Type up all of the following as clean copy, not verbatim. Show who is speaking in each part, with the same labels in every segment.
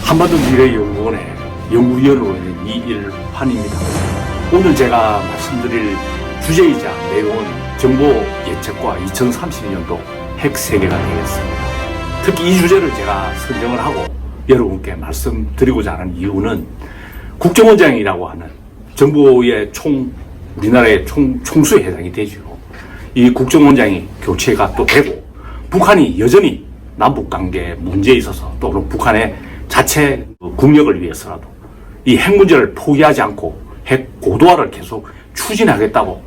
Speaker 1: 한반도 미래연구원의 연구위원으로 있는 이일환입니다. 오늘 제가 말씀드릴 주제이자 내용은 정보 예측과 2030년도 핵세계가 되겠습니다. 특히 이 주제를 제가 선정을 하고 여러분께 말씀드리고자 하는 이유는 국정원장이라고 하는 정부의 우리나라의 총수에 해당이 되죠. 이 국정원장이 교체가 또 되고, 북한이 여전히 남북관계 문제에 있어서 또는 북한의 자체 국력을 위해서라도 이 핵 문제를 포기하지 않고 핵 고도화를 계속 추진하겠다고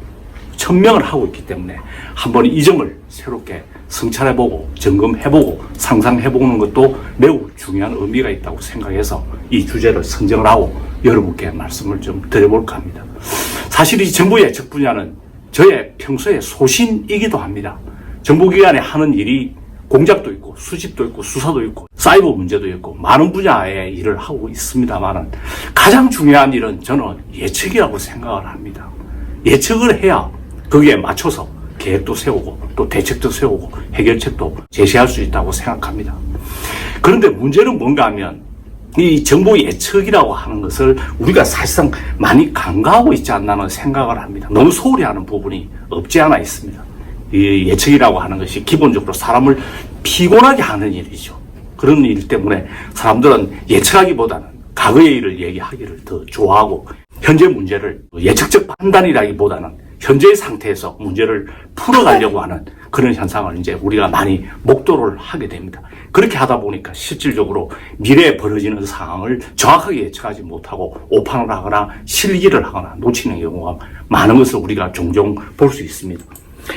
Speaker 1: 천명을 하고 있기 때문에 한번 이 점을 새롭게 성찰해보고 점검해보고 상상해보는 것도 매우 중요한 의미가 있다고 생각해서 이 주제를 선정을 하고 여러분께 말씀을 좀 드려볼까 합니다. 사실 이 정부 예측 분야는 저의 평소의 소신이기도 합니다. 정보기관에 하는 일이 공작도 있고 수집도 있고 수사도 있고 사이버 문제도 있고 많은 분야의 일을 하고 있습니다만 가장 중요한 일은 저는 예측이라고 생각을 합니다. 예측을 해야 거기에 맞춰서 계획도 세우고 또 대책도 세우고 해결책도 제시할 수 있다고 생각합니다. 그런데 문제는 뭔가 하면 이 정보 예측이라고 하는 것을 우리가 사실상 많이 간과하고 있지 않나는 생각을 합니다. 너무 소홀히 하는 부분이 없지 않아 있습니다. 이 예측이라고 하는 것이 기본적으로 사람을 피곤하게 하는 일이죠. 그런 일 때문에 사람들은 예측하기보다는 과거의 일을 얘기하기를 더 좋아하고, 현재 문제를 예측적 판단이라기보다는 현재의 상태에서 문제를 풀어가려고 하는 그런 현상을 이제 우리가 많이 목도를 하게 됩니다. 그렇게 하다 보니까 실질적으로 미래에 벌어지는 상황을 정확하게 예측하지 못하고 오판을 하거나 실기를 하거나 놓치는 경우가 많은 것을 우리가 종종 볼 수 있습니다.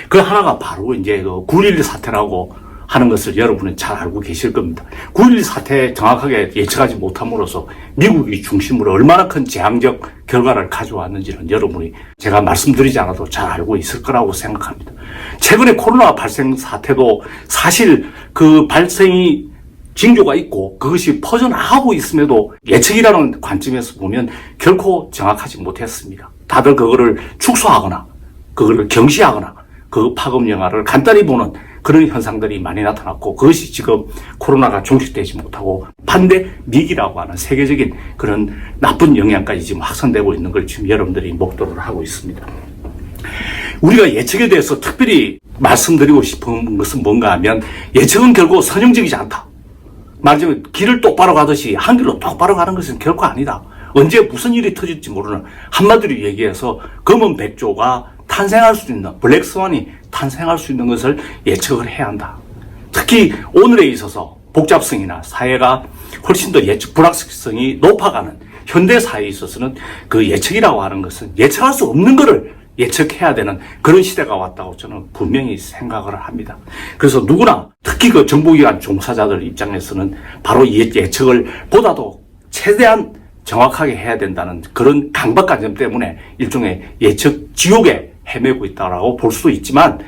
Speaker 1: 그 하나가 바로 이제 그 9.11 사태라고 하는 것을 여러분은 잘 알고 계실 겁니다. 9.11 사태 정확하게 예측하지 못함으로써 미국이 중심으로 얼마나 큰 재앙적 결과를 가져왔는지는 여러분이 제가 말씀드리지 않아도 잘 알고 있을 거라고 생각합니다. 최근에 코로나 발생 사태도 사실 그 발생이 징조가 있고 그것이 퍼져나가고 있음에도 예측이라는 관점에서 보면 결코 정확하지 못했습니다. 다들 그거를 축소하거나 그거를 경시하거나 그 파급 영화를 간단히 보는 그런 현상들이 많이 나타났고, 그것이 지금 코로나가 종식되지 못하고 팬데믹이라고 하는 세계적인 그런 나쁜 영향까지 지금 확산되고 있는 걸 지금 여러분들이 목도를 하고 있습니다. 우리가 예측에 대해서 특별히 말씀드리고 싶은 것은 뭔가 하면, 예측은 결국 선형적이지 않다. 말하자면 길을 똑바로 가듯이 한 길로 똑바로 가는 것은 결코 아니다. 언제 무슨 일이 터질지 모르는, 한마디로 얘기해서 검은 백조가 탄생할 수 있는, 블랙스완이 탄생할 수 있는 것을 예측을 해야 한다. 특히 오늘에 있어서 복잡성이나 사회가 훨씬 더 불확실성이 높아가는 현대 사회에 있어서는 그 예측이라고 하는 것은 예측할 수 없는 것을 예측해야 되는 그런 시대가 왔다고 저는 분명히 생각을 합니다. 그래서 누구나, 특히 그 정보기관 종사자들 입장에서는 바로 예측을 보다도 최대한 정확하게 해야 된다는 그런 강박관념 때문에 일종의 예측 지옥에 헤매고 있다고 볼 수도 있지만,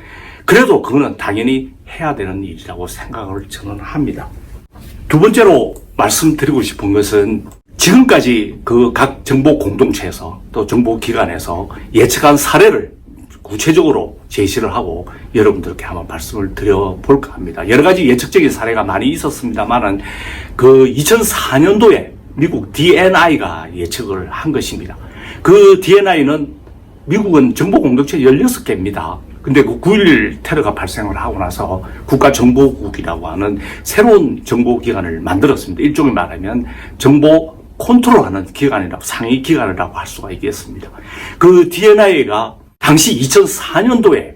Speaker 1: 그래도 그거는 당연히 해야 되는 일이라고 생각을 저는 합니다. 두 번째로 말씀드리고 싶은 것은, 지금까지 그 각 정보 공동체에서 또 정보기관에서 예측한 사례를 구체적으로 제시를 하고 여러분들께 한번 말씀을 드려볼까 합니다. 여러 가지 예측적인 사례가 많이 있었습니다만은 그 2004년도에 미국 DNI가 예측을 한 것입니다. 그 DNI는 미국은 정보 공동체 16개입니다. 근데 그 9.11 테러가 발생을 하고 나서 국가정보국이라고 하는 새로운 정보기관을 만들었습니다. 일종의 말하면 정보 컨트롤하는 기관이라고, 상위 기관이라고 할 수가 있겠습니다. 그 DNI가 당시 2004년도에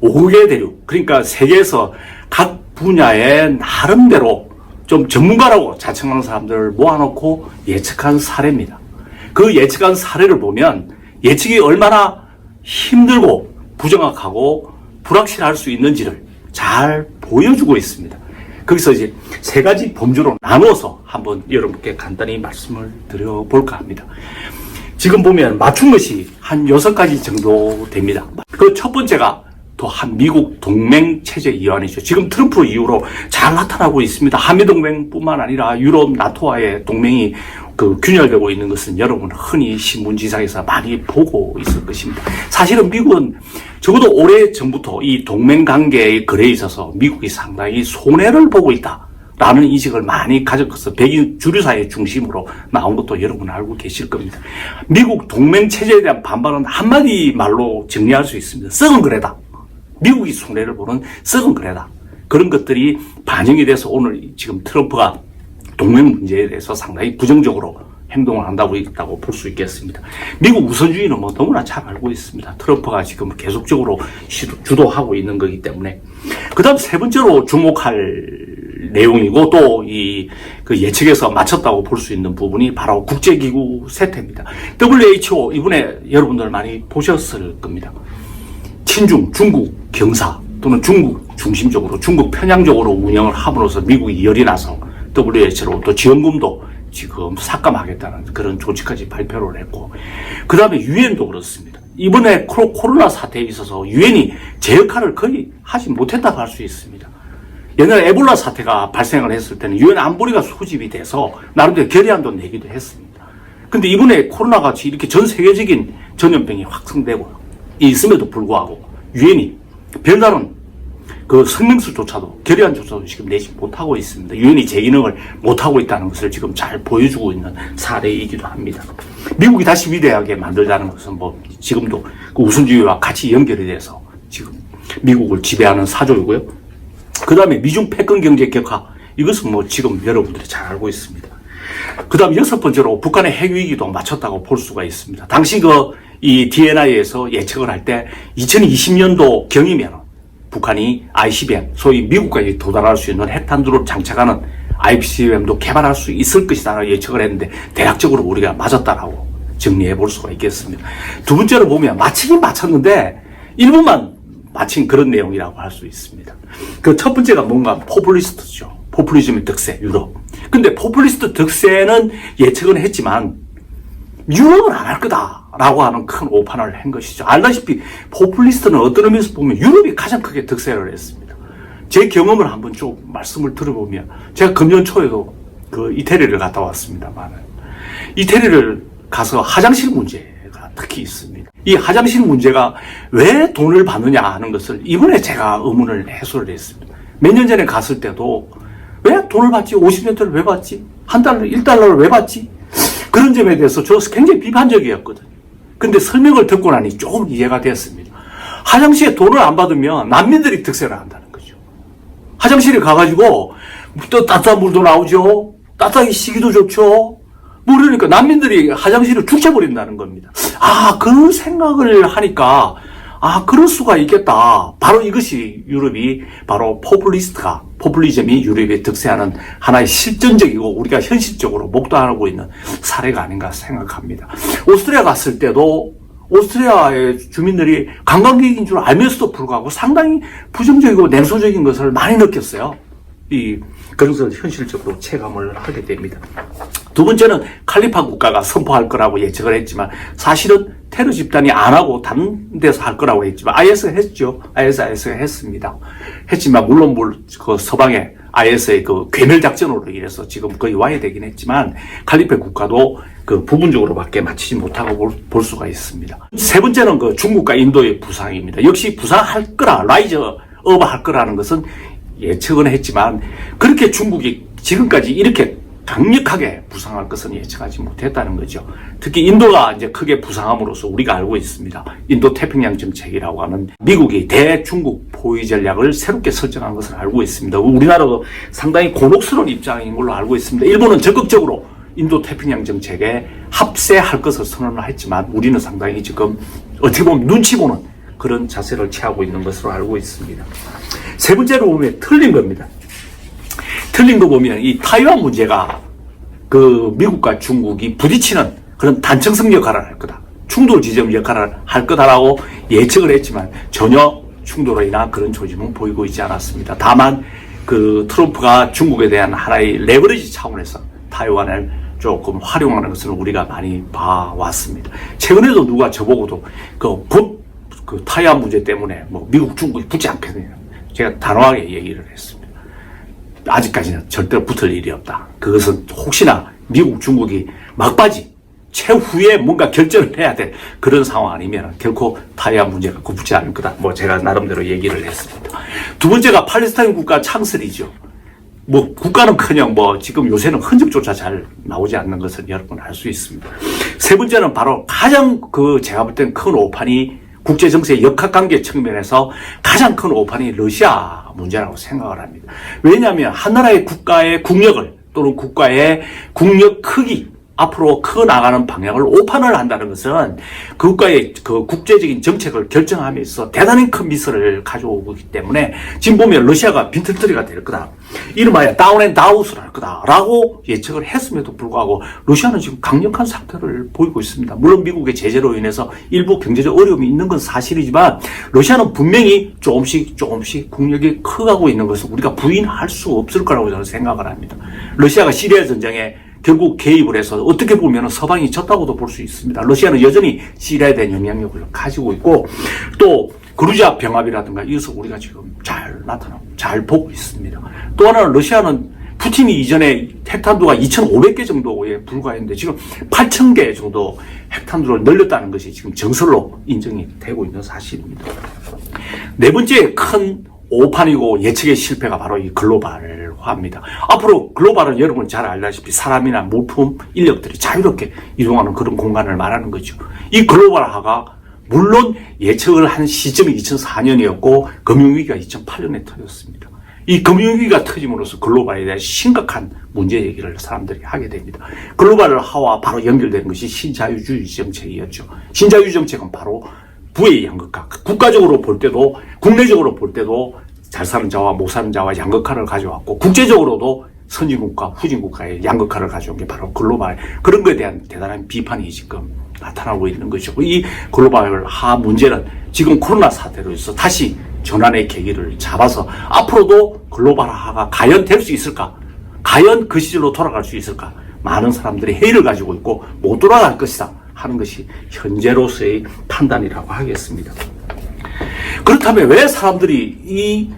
Speaker 1: 5개 대륙, 그러니까 세계에서 각 분야의 나름대로 좀 전문가라고 자청하는 사람들을 모아놓고 예측한 사례입니다. 그 예측한 사례를 보면 예측이 얼마나 힘들고 부정확하고 불확실할 수 있는지를 잘 보여주고 있습니다. 거기서 이제 세 가지 범주로 나누어서 한번 여러분께 간단히 말씀을 드려볼까 합니다. 지금 보면 맞춘 것이 한 6가지 정도 됩니다. 그 첫 번째가 또 한 미국 동맹 체제 이완이죠. 지금 트럼프 이후로 잘 나타나고 있습니다. 한미동맹뿐만 아니라 유럽 나토와의 동맹이 균열되고 있는 것은 여러분 흔히 신문지상에서 많이 보고 있을 것입니다. 사실은 미국은 적어도 오래 전부터 이 동맹관계의 거래에 있어서 미국이 상당히 손해를 보고 있다. 라는 인식을 많이 가졌어서 백인 주류사회 중심으로 나온 것도 여러분 알고 계실 겁니다. 미국 동맹체제에 대한 반발은 한마디 말로 정리할 수 있습니다. 썩은 거래다. 미국이 손해를 보는 썩은 거래다. 그런 것들이 반영이 돼서 오늘 지금 트럼프가 동맹 문제에 대해서 상당히 부정적으로 행동을 한다고 있다고 볼 수 있겠습니다. 미국 우선주의는 뭐 너무나 잘 알고 있습니다. 트럼프가 지금 계속적으로 주도하고 있는 거기 때문에. 그 다음 세 번째로 주목할 내용이고 또 그 예측에서 맞췄다고 볼 수 있는 부분이 바로 국제기구 세태입니다. WHO 이번에 여러분들 많이 보셨을 겁니다. 친중, 중국 경사 또는 중국 중심적으로 중국 편향적으로 운영을 함으로써 미국이 열이 나서 WHO로 또 지원금도 지금 삭감하겠다는 그런 조치까지 발표를 했고, 그 다음에 유엔도 그렇습니다. 이번에 코로나 사태에 있어서 유엔이 제 역할을 거의 하지 못했다고 할 수 있습니다. 옛날에 에볼라 사태가 발생을 했을 때는 유엔 안보리가 소집이 돼서 나름대로 결의안도 내기도 했습니다. 근데 이번에 코로나 같이 이렇게 전 세계적인 전염병이 확산되고 있음에도 불구하고 유엔이 별다른 그 성명서조차도 결의안조차도 지금 내지 못하고 있습니다. 유엔이 제 기능을 못하고 있다는 것을 지금 잘 보여주고 있는 사례이기도 합니다. 미국이 다시 위대하게 만들자는 것은 뭐 지금도 그 우선주의와 같이 연결이 돼서 지금 미국을 지배하는 사조이고요. 그 다음에 미중 패권 경제 격화, 이것은 뭐 지금 여러분들이 잘 알고 있습니다. 그 다음 여섯 번째로 북한의 핵위기도 맞췄다고 볼 수가 있습니다. 당시 이 DNI에서 예측을 할 때 2020년도 경이면 북한이 ICBM, 소위 미국까지 도달할 수 있는 핵탄두를 장착하는 ICBM도 개발할 수 있을 것이다 예측을 했는데 대략적으로 우리가 맞았다라고 정리해 볼 수가 있겠습니다. 두 번째로 보면 맞히긴 맞췄는데 일부만 맞힌 그런 내용이라고 할 수 있습니다. 그 첫 번째가 뭔가 포퓰리스트죠. 포퓰리즘의 득세, 유럽. 근데 포퓰리스트 득세는 예측은 했지만 유럽은 안 할 거다라고 하는 큰 오판을 한 것이죠. 알다시피 포퓰리스트는 어떤 의미에서 보면 유럽이 가장 크게 득세를 했습니다. 제 경험을 한번 좀 말씀을 들어보면 제가 금년 초에도 그 이태리를 갔다 왔습니다만 이태리를 가서 화장실 문제가 특히 있습니다. 이 화장실 문제가 왜 돈을 받느냐 하는 것을 이번에 제가 의문을 해소를 했습니다. 몇 년 전에 갔을 때도 왜 돈을 받지? 50년대를 왜 받지? 한 달러, 1달러를 왜 받지? 그런 점에 대해서 저 굉장히 비판적이었거든요. 근데 설명을 듣고 나니 조금 이해가 됐습니다. 화장실에 돈을 안 받으면 난민들이 득세를 한다는 거죠. 화장실에 가가지고 또 따뜻한 물도 나오죠. 따뜻하게 쉬기도 좋죠. 모르니까 난민들이 화장실을 죽쳐버린다는 겁니다. 그런 생각을 하니까 그럴 수가 있겠다. 바로 이것이 유럽이 바로 포퓰리즘이 유럽에 득세하는 하나의 실전적이고 우리가 현실적으로 목도하고 있는 사례가 아닌가 생각합니다. 오스트리아 갔을 때도 오스트리아의 주민들이 관광객인 줄 알면서도 불구하고 상당히 부정적이고 냉소적인 것을 많이 느꼈어요. 그런 것을 현실적으로 체감을 하게 됩니다. 두 번째는 칼리파 국가가 선포할 거라고 예측을 했지만 사실은 테러 집단이 안 하고 다른 데서 할 거라고 했지만 IS가 했죠. IS가 했습니다. 했지만 물론 그 서방의 IS의 그 괴멸 작전으로 인해서 지금 거의 와해되긴 했지만 칼리파 국가도 그 부분적으로밖에 맞추지 못하고 볼 수가 있습니다. 세 번째는 그 중국과 인도의 부상입니다. 역시 부상할 거라 라이즈 업 할 거라는 것은 예측은 했지만 그렇게 중국이 지금까지 이렇게 강력하게 부상할 것은 예측하지 못했다는 거죠. 특히 인도가 이제 크게 부상함으로써 우리가 알고 있습니다. 인도 태평양 정책이라고 하는 미국이 대중국 포위 전략을 새롭게 설정한 것을 알고 있습니다. 우리나라도 상당히 곤혹스러운 입장인 걸로 알고 있습니다. 일본은 적극적으로 인도 태평양 정책에 합세할 것을 선언을 했지만 우리는 상당히 지금 어떻게 보면 눈치 보는 그런 자세를 취하고 있는 것으로 알고 있습니다. 세 번째로 보면 틀린 겁니다. 틀린 거 보면 이 타이완 문제가 그 미국과 중국이 부딪히는 그런 단층성 역할을 할 거다. 충돌 지점 역할을 할 거다라고 예측을 했지만 전혀 충돌로 인한 그런 조짐은 보이고 있지 않았습니다. 다만 그 트럼프가 중국에 대한 하나의 레버리지 차원에서 타이완을 조금 활용하는 것을 우리가 많이 봐왔습니다. 최근에도 누가 저보고도 그 타이완 문제 때문에 뭐 미국 중국이 붙지 않겠느냐. 제가 단호하게 얘기를 했습니다. 아직까지는 절대로 붙을 일이 없다. 그것은 혹시나 미국, 중국이 막바지 최후에 뭔가 결정을 해야 될 그런 상황 아니면 결코 타이완 문제가 붙지 않을 거다. 뭐 제가 나름대로 얘기를 했습니다. 두 번째가 팔레스타인 국가 창설이죠. 뭐 국가는커녕 뭐 지금 요새는 흔적조차 잘 나오지 않는 것은 여러분 알 수 있습니다. 세 번째는 바로 가장 제가 볼 때는 큰 오판이 국제정세 역학관계 측면에서 가장 큰 오판이 러시아 문제라고 생각을 합니다. 왜냐하면 한 나라의 국가의 국력을 또는 국가의 국력 크기 앞으로 커나가는 방향을 오판을 한다는 것은 그 국가의 그 국제적인 정책을 결정함에서 대단히 큰 미스를 가져오기 때문에 지금 보면 러시아가 빈털터리가 될 거다. 이름하여 다운 앤 다웃을 할 거다라고 예측을 했음에도 불구하고 러시아는 지금 강력한 상태를 보이고 있습니다. 물론 미국의 제재로 인해서 일부 경제적 어려움이 있는 건 사실이지만 러시아는 분명히 조금씩 국력이 커가고 있는 것을 우리가 부인할 수 없을 거라고 저는 생각을 합니다. 러시아가 시리아 전쟁에 결국 개입을 해서 어떻게 보면 서방이 졌다고도 볼 수 있습니다. 러시아는 여전히 시리아에 대한 영향력을 가지고 있고 또 그루지아 병합이라든가 이것을 우리가 지금 잘 보고 있습니다. 또 하나는 러시아는 푸틴이 이전에 핵탄두가 2,500개 정도에 불과했는데 지금 8,000개 정도 핵탄두를 늘렸다는 것이 지금 정설로 인정이 되고 있는 사실입니다. 네 번째 큰 오판이고 예측의 실패가 바로 이 글로벌화입니다. 앞으로 글로벌은 여러분 잘 알다시피 사람이나 물품, 인력들이 자유롭게 이동하는 그런 공간을 말하는 거죠. 이 글로벌화가 물론 예측을 한 시점이 2004년이었고 금융위기가 2008년에 터졌습니다. 이 금융위기가 터짐으로써 글로벌에 대한 심각한 문제 얘기를 사람들이 하게 됩니다. 글로벌화와 바로 연결되는 것이 신자유주의 정책이었죠. 신자유주의 정책은 바로 부의 양극화. 국가적으로 볼 때도 국내적으로 볼 때도 잘 사는 자와 못 사는 자와 양극화를 가져왔고 국제적으로도 선진국가 후진국가의 양극화를 가져온 게 바로 글로벌 그런 것에 대한 대단한 비판이 지금 나타나고 있는 것이고 이 글로벌화 문제는 지금 코로나 사태로 해서 다시 전환의 계기를 잡아서 앞으로도 글로벌화가 과연 될 수 있을까? 과연 그 시절로 돌아갈 수 있을까? 많은 사람들이 회의를 가지고 있고 못 돌아갈 것이다 하는 것이 현재로서의 판단이라고 하겠습니다. 그렇다면 왜 사람들이 이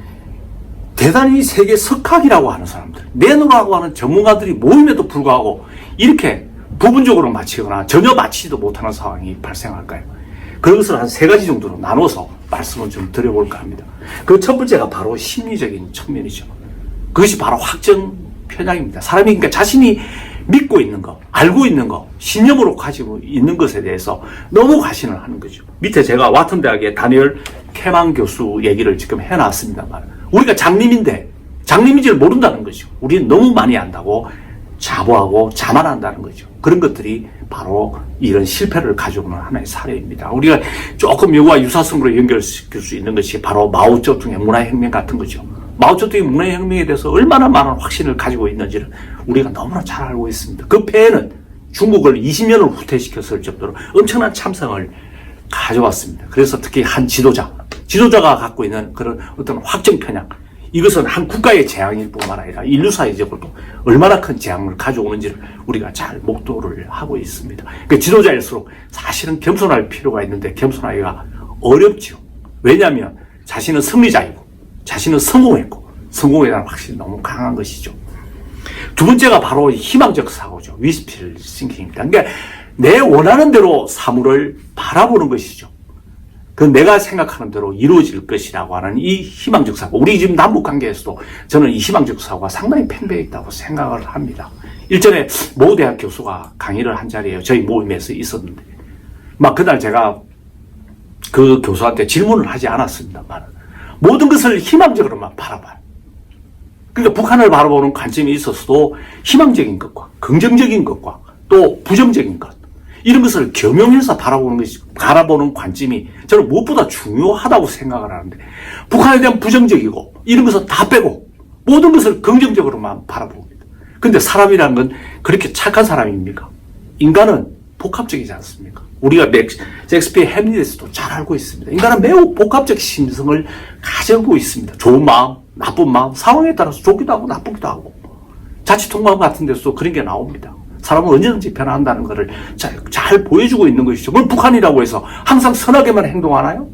Speaker 1: 대단히 세계 석학이라고 하는 사람들, 내노라고 하는 전문가들이 모임에도 불구하고 이렇게 부분적으로 맞히거나 전혀 맞히지도 못하는 상황이 발생할까요? 그것을 한 세 가지 정도로 나눠서 말씀을 좀 드려볼까 합니다. 그 첫 번째가 바로 심리적인 측면이죠. 그것이 바로 확정 편향입니다. 사람이 그러니까 자신이 믿고 있는 거, 알고 있는 거, 신념으로 가지고 있는 것에 대해서 너무 과신을 하는 거죠. 밑에 제가 와튼 대학의 다니엘 케만 교수 얘기를 지금 해놨습니다만 우리가 장님인데 장님인지를 모른다는 거죠. 우리는 너무 많이 안다고 자부하고 자만한다는 거죠. 그런 것들이 바로 이런 실패를 가져오는 하나의 사례입니다. 우리가 조금 이거와 유사성으로 연결시킬 수 있는 것이 바로 마오쩌둥의 문화혁명 같은 거죠. 마오쩌둥의 문화혁명에 대해서 얼마나 많은 확신을 가지고 있는지를 우리가 너무나 잘 알고 있습니다. 그 폐해는 중국을 20년을 후퇴시켰을 정도로 엄청난 참상을 가져왔습니다. 그래서 특히 한 지도자가 갖고 있는 그런 어떤 확정 편향, 이것은 한 국가의 재앙일 뿐만 아니라 인류 사회적으로도 얼마나 큰 재앙을 가져오는지를 우리가 잘 목도를 하고 있습니다. 그 지도자일수록 사실은 겸손할 필요가 있는데 겸손하기가 어렵죠. 왜냐하면 자신은 승리자이고 자신은 성공했고 성공에 대한 확신이 너무 강한 것이죠. 두 번째가 바로 희망적 사고죠. 위스필 싱킹입니다. 그러니까 내 원하는 대로 사물을 바라보는 것이죠. 그 내가 생각하는 대로 이루어질 것이라고 하는 이 희망적 사고. 우리 지금 남북관계에서도 저는 이 희망적 사고가 상당히 팽배해 있다고 생각을 합니다. 일전에 모 대학 교수가 강의를 한 자리에 저희 모임에서 있었는데 막 그날 제가 그 교수한테 질문을 하지 않았습니다만 모든 것을 희망적으로만 바라봐요. 그러니까 북한을 바라보는 관점이 있어서도 희망적인 것과 긍정적인 것과 또 부정적인 것 이런 것을 겸용해서 바라보는 관점이 저는 무엇보다 중요하다고 생각을 하는데 북한에 대한 부정적이고 이런 것을 다 빼고 모든 것을 긍정적으로만 바라봅니다. 그런데 사람이라는 건 그렇게 착한 사람입니까? 인간은 복합적이지 않습니까? 우리가 셰익스피어 햄릿에서도 잘 알고 있습니다. 인간은 매우 복합적 심성을 가지고 있습니다. 좋은 마음, 나쁜 마음, 상황에 따라서 좋기도 하고 나쁘기도 하고 자치통감 같은 데서도 그런 게 나옵니다. 사람은 언제든지 변화한다는 것을 잘 보여주고 있는 것이죠. 그걸 북한이라고 해서 항상 선하게만 행동하나요?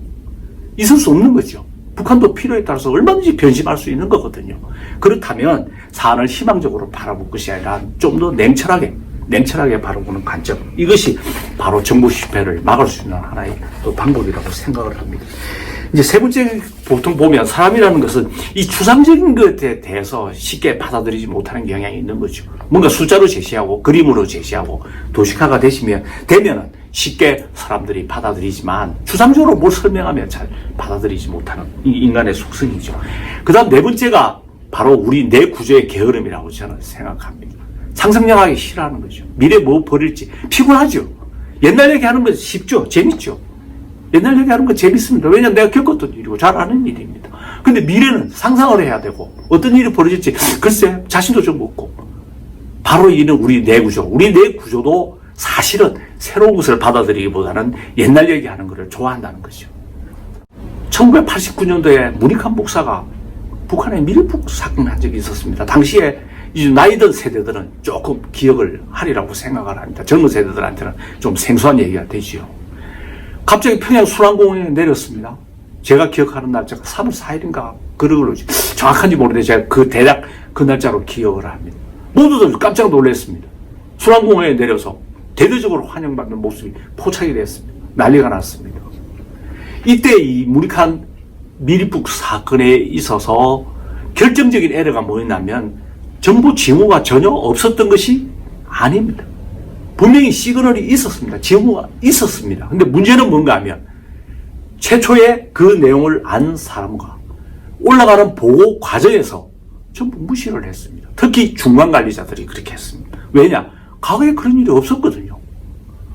Speaker 1: 있을 수 없는 거죠. 북한도 필요에 따라서 얼마든지 변심할 수 있는 거거든요. 그렇다면 사안을 희망적으로 바라볼 것이 아니라 좀 더 냉철하게 바라보는 관점. 이것이 바로 정부 실패를 막을 수 있는 하나의 또 방법이라고 생각을 합니다. 이제 세 번째 보통 보면 사람이라는 것은 이 추상적인 것에 대해서 쉽게 받아들이지 못하는 경향이 있는 거죠. 뭔가 숫자로 제시하고 그림으로 제시하고 도식화가 되면은 쉽게 사람들이 받아들이지만 추상적으로 뭘 설명하면 잘 받아들이지 못하는 이 인간의 속성이죠. 그 다음 네 번째가 바로 우리 뇌 구조의 게으름이라고 저는 생각합니다. 상상력하기 싫어하는 거죠. 미래에 뭐 벌일지 피곤하죠. 옛날 얘기하는 건 쉽죠. 재밌죠. 옛날 얘기하는 건 재밌습니다. 왜냐하면 내가 겪었던 일이고 잘 아는 일입니다. 근데 미래는 상상을 해야 되고 어떤 일이 벌어질지 글쎄 자신도 좀 없고 바로 이는 우리 뇌 구조. 우리 뇌 구조도 사실은 새로운 것을 받아들이기보다는 옛날 얘기하는 것을 좋아한다는 거죠. 1989년도에 문익환 목사가 북한의 밀북 사건을 한 적이 있었습니다. 당시에 이제 나이 든 세대들은 조금 기억을 하리라고 생각을 합니다. 젊은 세대들한테는 좀 생소한 얘기가 되지요. 갑자기 평양 순환공항에 내렸습니다. 제가 기억하는 날짜가 3월 4일인가 그러걸로 정확한지 모르는데 제가 대략 그 날짜로 기억을 합니다. 모두들 깜짝 놀랐습니다. 순환공항에 내려서 대대적으로 환영받는 모습이 포착이 됐습니다. 난리가 났습니다. 이때 이 문익환 밀북 사건에 있어서 결정적인 에러가 뭐였냐면 정부 징후가 전혀 없었던 것이 아닙니다. 분명히 시그널이 있었습니다. 징후가 있었습니다. 근데 문제는 뭔가 하면 최초에 그 내용을 안 사람과 올라가는 보고 과정에서 전부 무시를 했습니다. 특히 중간관리자들이 그렇게 했습니다. 왜냐? 과거에 그런 일이 없었거든요.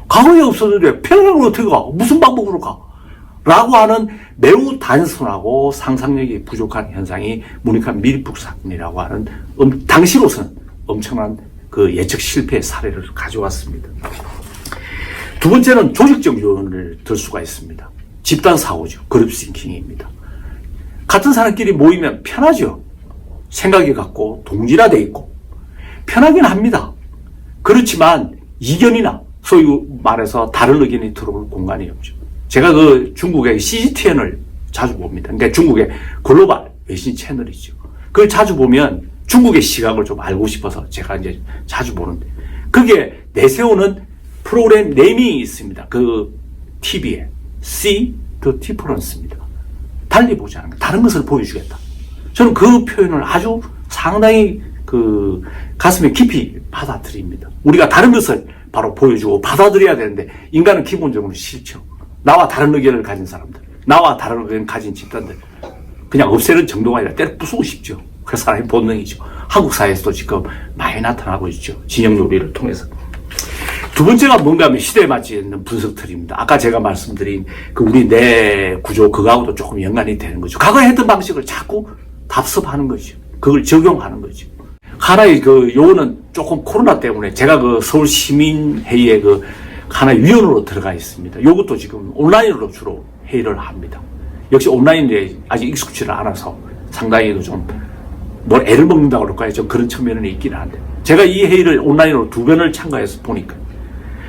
Speaker 1: 과거에 없었는데 평양을 어떻게 가? 무슨 방법으로 가? 라고 하는 매우 단순하고 상상력이 부족한 현상이 문익환 밀북 사건이라고 하는 당시로서는 엄청난 그 예측 실패의 사례를 가져왔습니다. 두 번째는 조직적 요인을 들 수가 있습니다. 집단 사고죠. 그룹 싱킹입니다. 같은 사람끼리 모이면 편하죠. 생각이 같고 동질화되어 있고 편하긴 합니다. 그렇지만 이견이나 소위 말해서 다른 의견이 들어올 공간이 없죠. 제가 그 중국의 CGTN을 자주 봅니다. 그러니까 중국의 글로벌 외신 채널이죠. 그걸 자주 보면 중국의 시각을 좀 알고 싶어서 제가 이제 자주 보는데 그게 내세우는 프로그램 네이밍이 있습니다. 그 TV에 See the Difference입니다. 달리 보지 않는 것, 다른 것을 보여주겠다. 저는 그 표현을 아주 상당히 그 가슴에 깊이 받아들입니다. 우리가 다른 것을 바로 보여주고 받아들여야 되는데 인간은 기본적으로 싫죠. 나와 다른 의견을 가진 사람들, 나와 다른 의견을 가진 집단들 그냥 없애는 정도가 아니라 때려 부수고 싶죠. 그 사람의 본능이죠. 한국 사회에서도 지금 많이 나타나고 있죠. 진영 논리를 통해서. 두 번째가 뭔가 하면 시대에 맞지 않는 분석틀입니다. 아까 제가 말씀드린 그 우리 뇌 구조 그거하고도 조금 연관이 되는 거죠. 과거에 했던 방식을 자꾸 답습하는 거죠. 그걸 적용하는 거죠. 하나의 그 요거는 조금 코로나 때문에 제가 그 서울 시민회의에 그 하나의 위원으로 들어가 있습니다. 요것도 지금 온라인으로 주로 회의를 합니다. 역시 온라인에 아직 익숙지를 않아서 상당히 좀 뭘 애를 먹는다고 그럴까요? 좀 그런 측면은 있긴 한데 제가 이 회의를 온라인으로 2번을 참가해서 보니까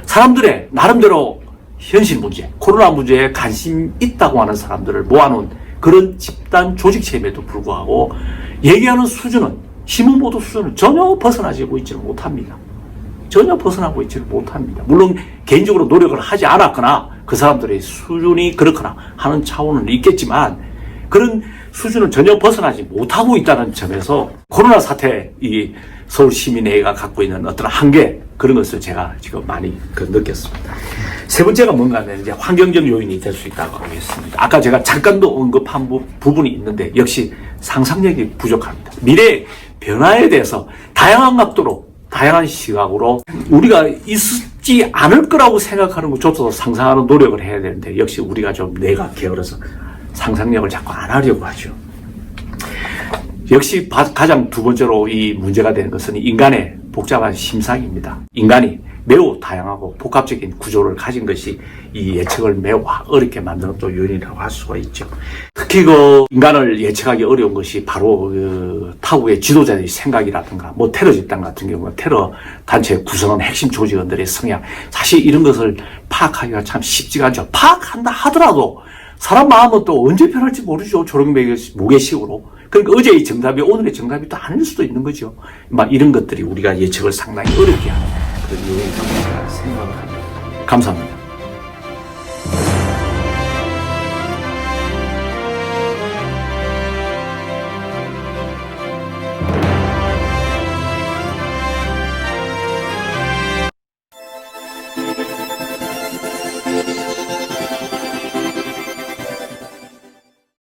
Speaker 1: 사람들의 나름대로 현실 문제, 코로나 문제에 관심 있다고 하는 사람들을 모아놓은 그런 집단 조직체임에도 불구하고 얘기하는 수준은 신문 보도 수준은 전혀 벗어나지고 있지를 못합니다. 전혀 벗어나고 있지를 못합니다. 물론 개인적으로 노력을 하지 않았거나 그 사람들의 수준이 그렇거나 하는 차원은 있겠지만 그런 수준은 전혀 벗어나지 못하고 있다는 점에서 코로나 사태 이 서울시민회의가 갖고 있는 어떤 한계 그런 것을 제가 지금 많이 느꼈습니다. 세 번째가 뭔가 하면 이제 환경적 요인이 될 수 있다고 하겠습니다. 아까 제가 잠깐도 언급한 부분이 있는데 역시 상상력이 부족합니다. 미래의 변화에 대해서 다양한 각도로 다양한 시각으로 우리가 있지 않을 거라고 생각하는 것조차도 상상하는 노력을 해야 되는데 역시 우리가 좀 뇌가 게을러서 상상력을 자꾸 안 하려고 하죠. 역시 가장 두 번째로 이 문제가 되는 것은 인간의 복잡한 심상입니다. 인간이 매우 다양하고 복합적인 구조를 가진 것이 이 예측을 매우 어렵게 만드는 또 요인이라고 할 수가 있죠. 특히 그 인간을 예측하기 어려운 것이 바로 그 타국의 지도자들의 생각이라든가 뭐 테러 집단 같은 경우 테러 단체 구성원 핵심 조직원들의 성향 사실 이런 것을 파악하기가 참 쉽지가 않죠. 파악한다 하더라도 사람 마음은 또 언제 변할지 모르죠. 조롱무게식으로. 그러니까 어제의 정답이 오늘의 정답이 또 아닐 수도 있는 거죠. 막 이런 것들이 우리가 예측을 상당히 어렵게 하는 그런 요인이라고 생각을 합니다. 감사합니다.